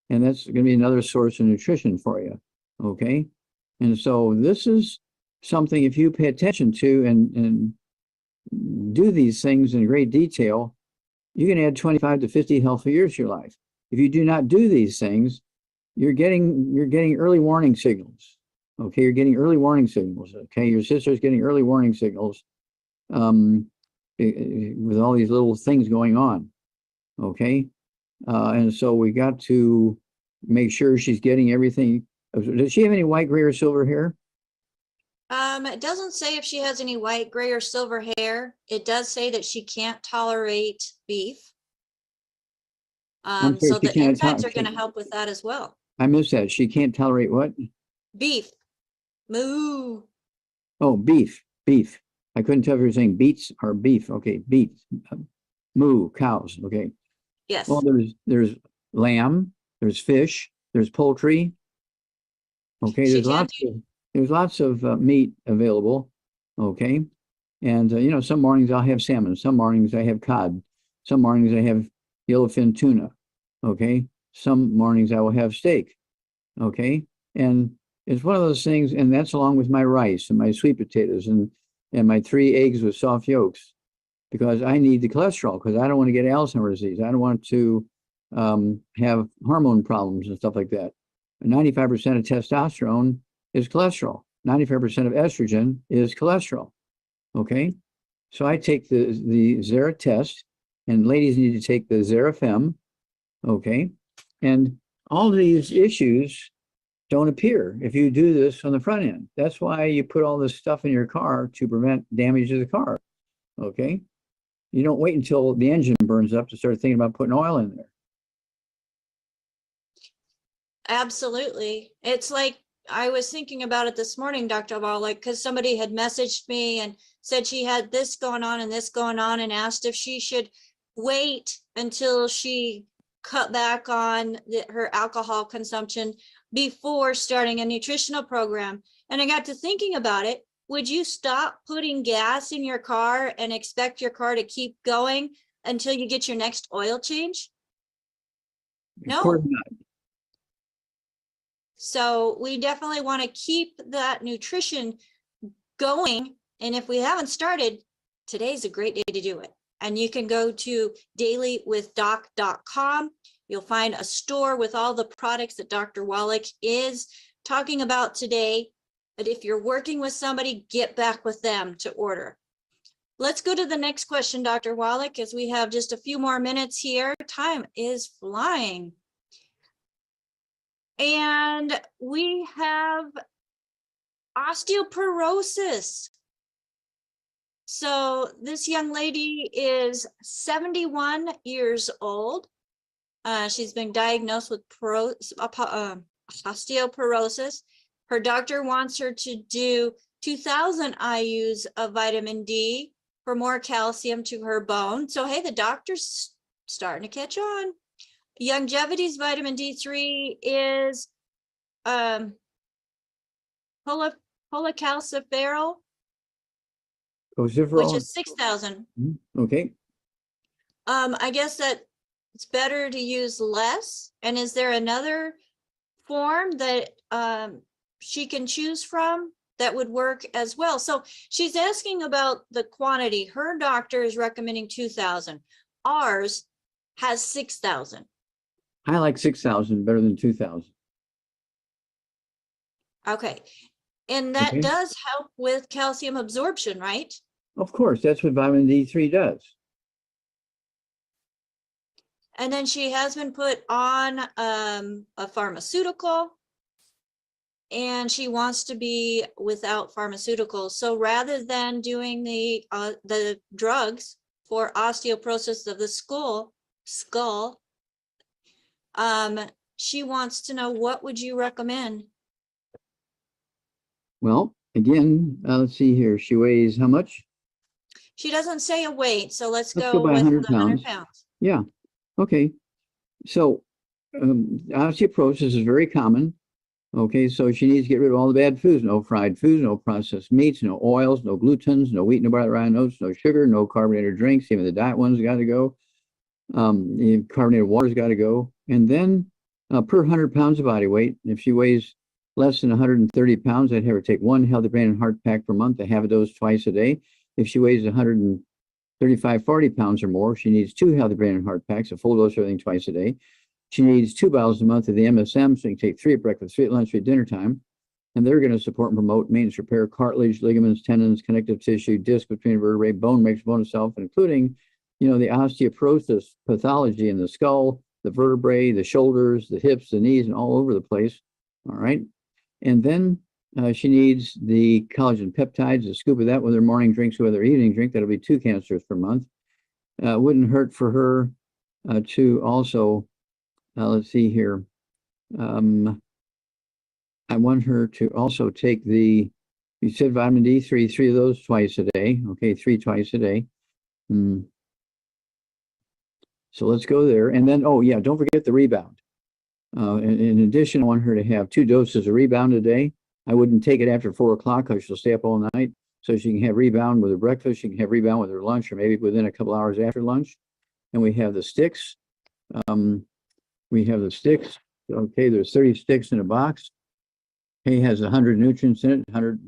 and that's going to be another source of nutrition for you. Okay, and so this is something, if you pay attention to and do these things in great detail, you can add 25 to 50 healthy years to your life. If you do not do these things, you're getting early warning signals. Okay, you're getting early warning signals. Okay, your sister's getting early warning signals with all these little things going on. Okay, and so we got to make sure she's getting everything. Does she have any white, gray, or silver hair? It doesn't say if she has any white, gray, or silver hair. It does say that she can't tolerate beef. I'm sorry, So she the can't enzymes are going to help with that as well. I missed that. She can't tolerate what? Beef. Moo. Oh, beef. I couldn't tell if you were saying beets or beef. Okay, beets. Moo, cows. Okay. Yes. Well, there's lamb, there's fish, there's poultry. Okay, She there's lots of meat available. Okay, and you know, some mornings I'll have salmon, some mornings I have cod, some mornings I have yellowfin tuna. Okay, some mornings I will have steak. Okay, and it's one of those things, and that's along with my rice and my sweet potatoes and my 3 eggs with soft yolks, because I need the cholesterol, because I don't want to get Alzheimer's disease. I don't want to have hormone problems and stuff like that. 95% of testosterone is cholesterol. 95% of estrogen is cholesterol. Okay, so I take the Zera test, and ladies need to take the Zerafem. Okay, and all these issues don't appear if you do this on the front end. That's why you put all this stuff in your car to prevent damage to the car. Okay, you don't wait until the engine burns up to start thinking about putting oil in there. Absolutely. It's like I was thinking about it this morning, Dr. Wallach, because somebody had messaged me and said she had this going on and this going on, and asked if she should wait until she cut back on her alcohol consumption before starting a nutritional program. And I got to thinking about it. Would you stop putting gas in your car and expect your car to keep going until you get your next oil change? Of course No. not. So we definitely want to keep that nutrition going. And if we haven't started, today's a great day to do it. And you can go to dailywithdoc.com. You'll find a store with all the products that Dr. Wallach is talking about today. But if you're working with somebody, get back with them to order. Let's go to the next question, Dr. Wallach, as we have just a few more minutes here. Time is flying. And we have osteoporosis. So this young lady is 71 years old. She's been diagnosed with osteoporosis. Her doctor wants her to do 2,000 IUs of vitamin D for more calcium to her bone. So, hey, the doctor's starting to catch on. Longevity's vitamin D3 is polycalciferol, which is 6,000. Okay. I guess that it's better to use less. And is there another form that she can choose from that would work as well? So she's asking about the quantity. Her doctor is recommending 2,000. Ours has 6,000. I like 6,000 better than 2,000. Okay. And that Okay. does help with calcium absorption, right? Of course, that's what vitamin D3 does. And then she has been put on a pharmaceutical, and she wants to be without pharmaceuticals. So rather than doing the drugs for osteoporosis of the skull, she wants to know, what would you recommend? Well, again, let's see here. She weighs how much? She doesn't say a weight, so let's Let's go go by with 100 the 100 pounds. pounds. Yeah. Okay. So osteoporosis is very common. Okay, so she needs to get rid of all the bad foods: no fried foods, no processed meats, no oils, no glutens, no wheat, no barley, rye, oats, no sugar, no carbonated drinks. Even the diet ones got to go. Carbonated water's got to go. And then per 100 pounds of body weight, if she weighs less than 130 pounds, I'd have her take 1 healthy brain and heart pack per month, to have a dose twice a day. If she weighs 135, 40 pounds or more, she needs 2 healthy brain and heart packs, a full dose of everything twice a day. She needs 2 bottles a month of the MSM, so you can take 3 at breakfast, 3 at lunch, 3 at dinner time. And they're going to support and promote maintenance, repair, cartilage, ligaments, tendons, connective tissue, disc between vertebrae, bone makes bone itself, including, you know, the osteoporosis pathology in the skull, the vertebrae, the shoulders, the hips, the knees, and all over the place. All right. And then she needs the collagen peptides, a scoop of that with her morning drinks, with her evening drink. That'll be 2 canisters per month. Wouldn't hurt for her to also let's see here. I want her to also take you said vitamin D3, 3 of those twice a day. Okay, 3 twice a day. So let's go there. And then, oh yeah, don't forget the rebound. In addition, I want her to have 2 doses of rebound a day. I wouldn't take it after 4 o'clock because she'll stay up all night. So she can have rebound with her breakfast. She can have rebound with her lunch, or maybe within a couple hours after lunch. And we have the sticks. Okay, there's 30 sticks in a box. Hay has 100 nutrients in it, 100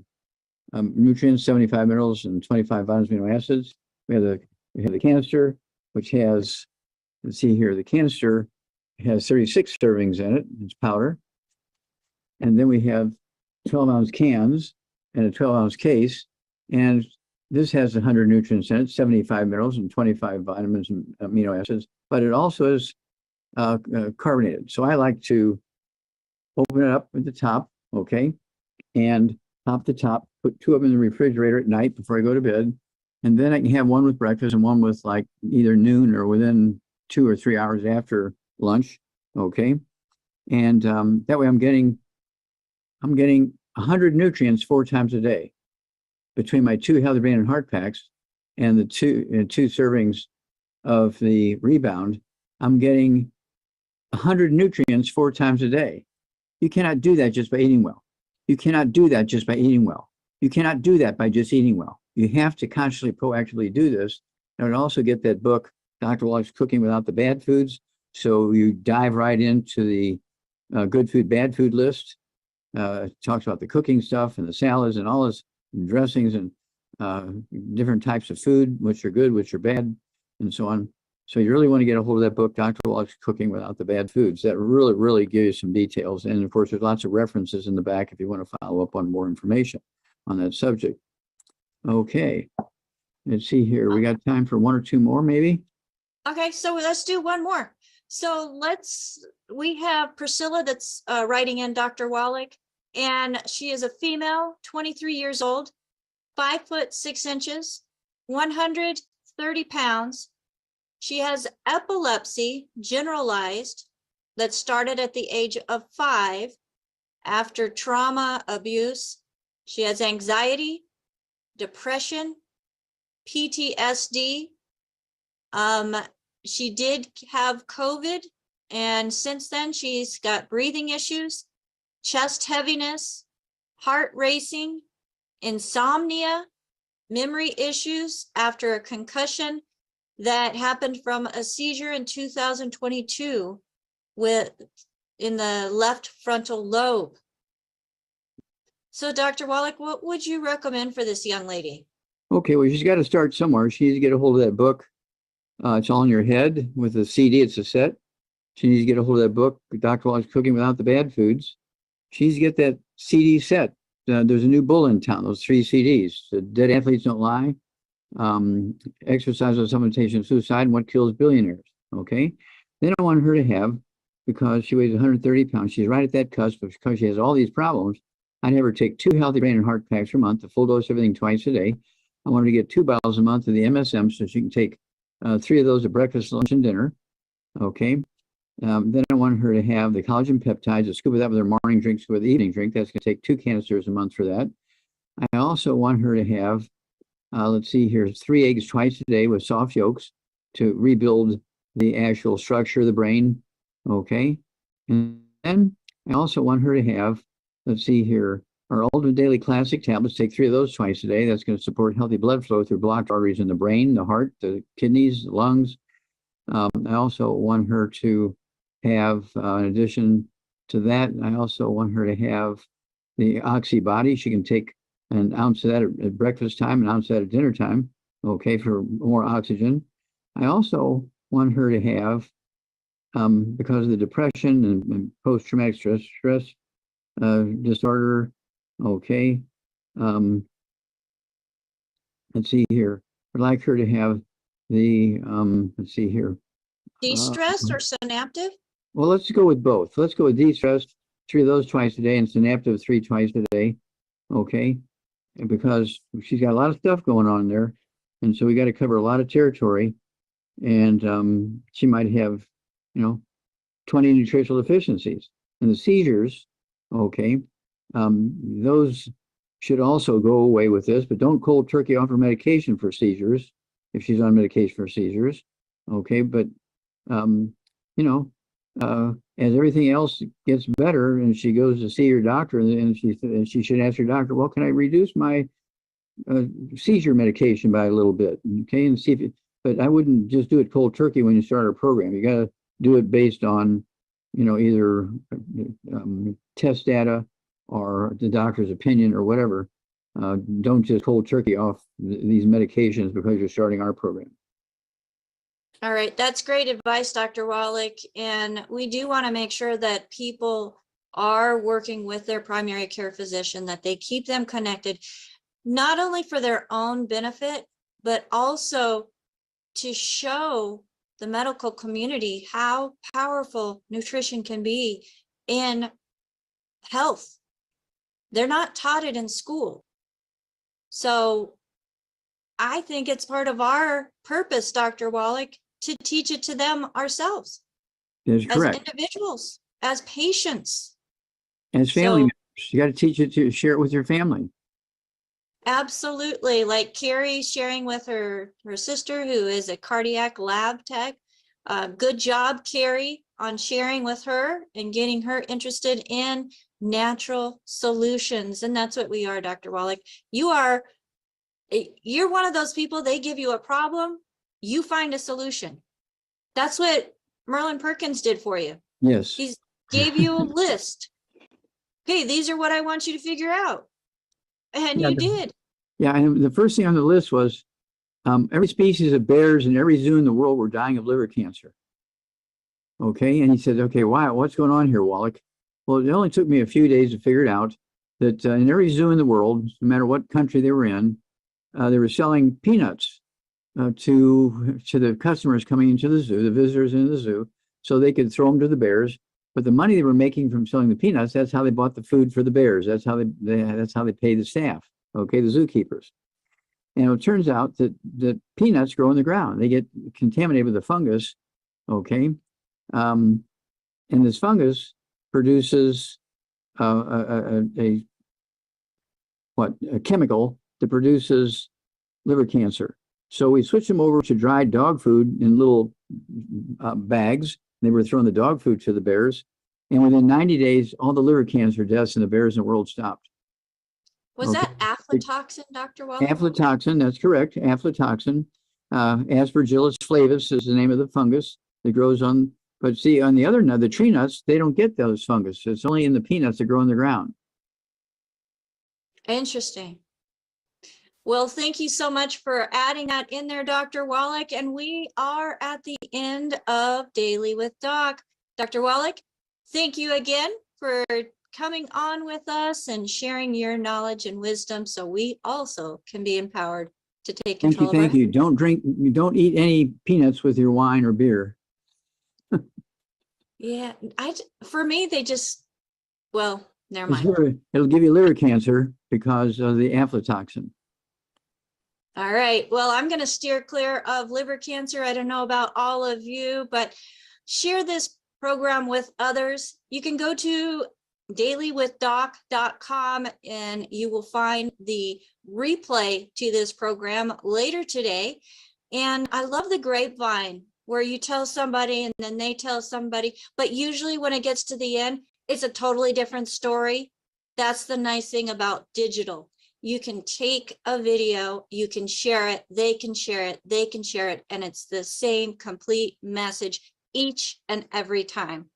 nutrients, 75 minerals, and 25 vitamins, amino acids. We have the canister, which has, let's see here, the canister has 36 servings in it. It's powder. And then we have 12-ounce cans and a 12-ounce case. And this has 100 nutrients in it, 75 minerals, and 25 vitamins and amino acids. But it also is carbonated. So I like to open it up at the top, okay, and pop the top, put 2 of them in the refrigerator at night before I go to bed. And then I can have one with breakfast and one with like either noon or within 2 or 3 hours after lunch, okay? And that way I'm getting 100 nutrients 4 times a day between my 2 healthy brain and heart packs and the 2 servings of the rebound. I'm getting 100 nutrients 4 times a day. You cannot do that just by eating well. You cannot do that just by eating well. You cannot do that by just eating well. You have to consciously, proactively do this. And also get that book, Dr. Wallach's Cooking Without the Bad Foods. So you dive right into the good food, bad food list. It talks about the cooking stuff and the salads and all this, and dressings and different types of food, which are good, which are bad, and so on. So you really want to get a hold of that book, Dr. Wallach's Cooking Without the Bad Foods. That really gives you some details. And of course, there's lots of references in the back if you want to follow up on more information on that subject. Okay, let's see here. We got time for 1 or 2 more, maybe? Okay, so let's do one more. So we have Priscilla that's writing in, Dr. Wallach, and she is a female, 23 years old, 5 foot 6 inches, 130 pounds. She has epilepsy, generalized, that started at the age of 5 after trauma abuse. She has anxiety, depression, PTSD. She did have COVID, and since then she's got breathing issues, chest heaviness, heart racing, insomnia, memory issues after a concussion that happened from a seizure in 2022 in the left frontal lobe. So Dr. Wallach, what would you recommend for this young lady? Okay, well, she's got to start somewhere. She needs to get a hold of that book. It's all in your head with a CD. It's a set. She needs to get a hold of that book, Dr. Wallach's Cooking Without the Bad Foods. She needs to get that CD set. There's a new bull in town, those 3 CDs. The Dead Athletes Don't Lie, Exercise on Supplementation of Suicide, and What Kills Billionaires. Okay. Then I want her to have, because she weighs 130 pounds, she's right at that cusp, because she has all these problems. I'd have her take 2 healthy brain and heart packs per month, a full dose of everything twice a day. I want her to get 2 bottles a month of the MSM so she can take 3 of those at breakfast, lunch, and dinner. Okay. Then I want her to have the collagen peptides, a scoop of that with her morning drink, scoop with the evening drink. That's going to take 2 canisters a month for that. I also want her to have, let's see here, 3 eggs twice a day with soft yolks to rebuild the actual structure of the brain. Okay. And then I also want her to have, let's see here, our Ultimate Daily Classic tablets. Take 3 of those twice a day. That's going to support healthy blood flow through blocked arteries in the brain, the heart, the kidneys, the lungs. I also want her to have, in addition to that, I also want her to have the Oxy Body. She can take an ounce of that at breakfast time, an ounce of that at dinner time, okay, for more oxygen. I also want her to have, because of the depression and post-traumatic stress disorder, okay, let's see here. I'd like her to have the, let's see here. De-stress or synaptive? Well, let's go with both. Let's go with de-stress, 3 of those twice a day, and synaptive 3 twice a day. Okay. And because she's got a lot of stuff going on there. And so we got to cover a lot of territory. And she might have, 20 nutritional deficiencies. And the seizures, okay, those should also go away with this, but don't cold turkey offer medication for seizures if she's on medication for seizures. Okay, but as everything else gets better and she goes to see her doctor, and she should ask her doctor, well, can I reduce my seizure medication by a little bit? Okay, and see if but I wouldn't just do it cold turkey when you start our program. You got to do it based on, either test data or the doctor's opinion or whatever. Don't just cold turkey off these medications because you're starting our program. All right, that's great advice, Dr. Wallach. And we do want to make sure that people are working with their primary care physician, that they keep them connected, not only for their own benefit, but also to show the medical community how powerful nutrition can be in health. They're not taught it in school. So I think it's part of our purpose, Dr. Wallach, to teach it to them ourselves. That's correct. As individuals, as patients. As family members, you got to teach it to share it with your family. Absolutely. Like Carrie sharing with her sister, who is a cardiac lab tech. Good job, Carrie, on sharing with her and getting her interested in natural solutions. And that's what we are, Dr. Wallach. You're one of those people, they give you a problem, you find a solution. That's what Merlin Perkins did for you. Yes. He gave you a list. Okay, these are what I want you to figure out. And you did. Yeah, and the first thing on the list was every species of bears in every zoo in the world were dying of liver cancer. Okay, and he said, okay, why? What's going on here, Wallach? Well, it only took me a few days to figure it out that in every zoo in the world, no matter what country they were in, they were selling peanuts to the customers coming into the zoo, the visitors into the zoo, so they could throw them to the bears. But the money they were making from selling the peanuts, that's how they bought the food for the bears. That's how they pay the staff. Okay, the zookeepers. And it turns out that peanuts grow in the ground. They get contaminated with a fungus. Okay, and this fungus produces a chemical that produces liver cancer. So we switched them over to dried dog food in little bags. They were throwing the dog food to the bears. And within 90 days, all the liver cancer deaths in the bears in the world stopped. Was that aflatoxin, Dr. Wallach? Aflatoxin, that's correct. Aflatoxin. Aspergillus flavus is the name of the fungus that grows on. But see, on the other nut, the tree nuts, they don't get those fungus. It's only in the peanuts that grow in the ground. Interesting. Well, thank you so much for adding that in there, Dr. Wallach. And we are at the end of Daily with Doc. Dr. Wallach, thank you again for coming on with us and sharing your knowledge and wisdom so we also can be empowered to take control of our health. Thank you. Don't eat any peanuts with your wine or beer. Yeah, for me, they just, well, never mind. It'll give you liver cancer because of the aflatoxin. All right. Well, I'm going to steer clear of liver cancer. I don't know about all of you, but share this program with others. You can go to dailywithdoc.com and you will find the replay to this program later today. And I love the grapevine where you tell somebody and then they tell somebody, but usually when it gets to the end, it's a totally different story. That's the nice thing about digital. You can take a video, you can share it, they can share it, they can share it, and it's the same complete message each and every time.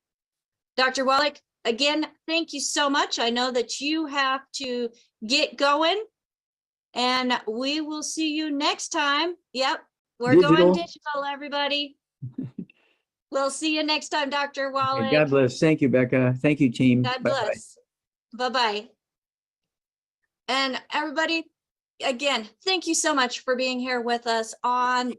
Dr. Wallach, again, thank you so much. I know that you have to get going, and we will see you next time. Yep, we're going digital, everybody. We'll see you next time, Dr. Wallach. Okay, God bless. Thank you, Becca. Thank you, team. God bless. Bye-bye. And everybody, again, thank you so much for being here with us on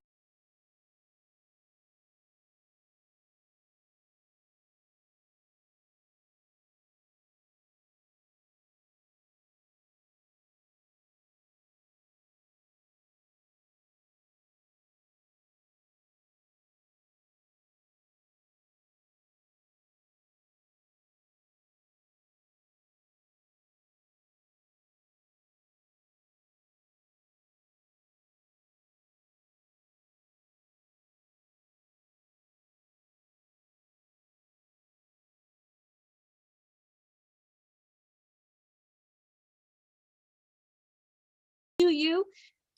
you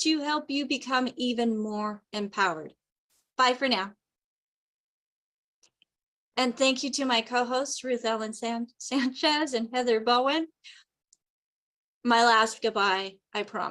to help you become even more empowered. Bye for now. And thank you to my co-hosts, Ruth Ellen Sanchez and Heather Bowen. My last goodbye, I promise.